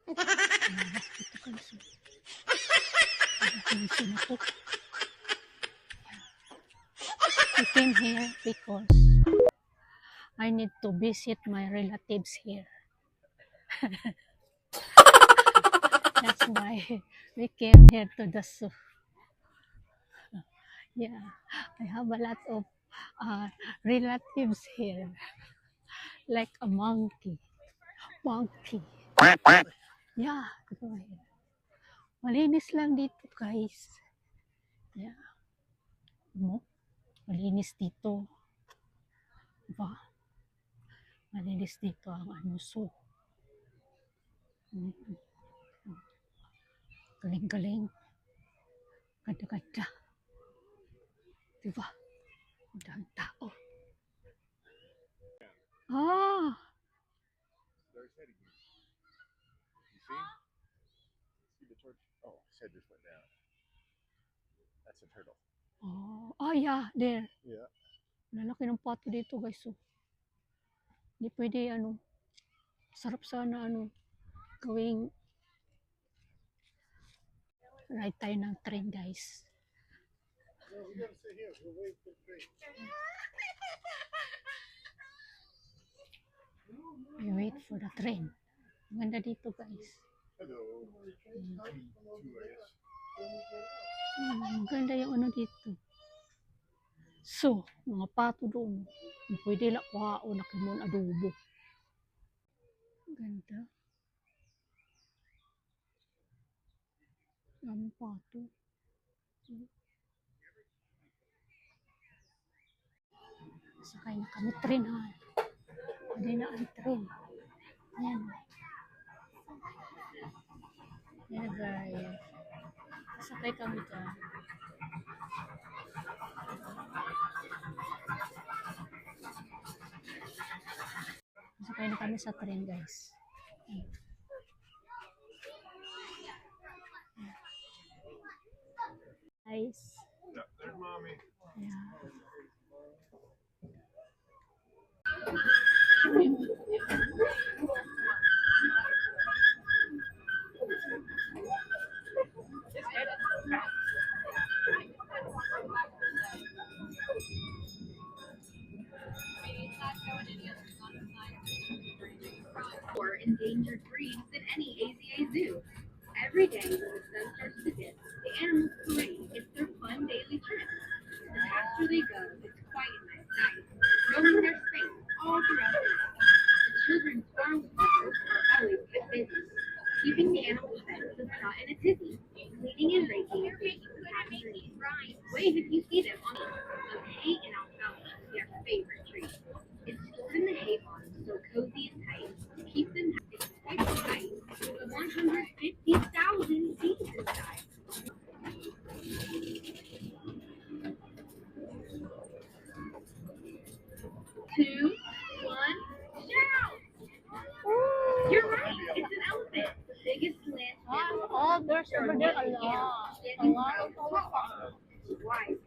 Ito guys. We came here because I need to visit my relatives here. That's why we came here to the zoo. Yeah, I have a lot of relatives here, like a monkey. Monkey. Yeah, go ahead. Malinis lang dito, guys. Yeah. Malinis dito. Diba? Malinis dito ang zoo. Galing-galing. Ganda-ganda. Diba? Ang daming tao. Ah! There's head again. You see? See the torch? Oh, his head just went down. That's a turtle. Oh, yeah, there. Yeah. Lalaki ng pato dito, guys. So, hindi pwede, sarap sana, gawing ride tayo ng train, guys. No, we gotta sit here. We'll wait for the train. We wait for the train. Maganda dito, guys. Hello. Maganda yung dito. So, mga pato doon. Pwede lang kuhaon na kimon adobo. Ganda. Ang pato. Sakay na kami train, ha. Hindi na ang train. Ayan. Ayan, guys. Sakay kami dyan. Sakay na kami sa train, guys. Guys. Yeah, there's mommy. Yeah. More endangered breeds than any AZA zoo. Every day when the sun starts to dip, the animals parade gets their fun daily trip. The faster they go, it's quite a nice sight, roaming their space all throughout the day. The children's farm workers are always kept busy, keeping the animals fed so they're not in a tizzy, cleaning and raking and making them happy trees. Wave if you see them on of hay and alfalfa, their favorite treat. It's stored in the hay barn so cozy and tight. Keep them quite tight. 150,000 seeds inside. 2, 1, shout! You're right, it's an elephant. Biggest land mammal. Oh, there's over there a lot. Wise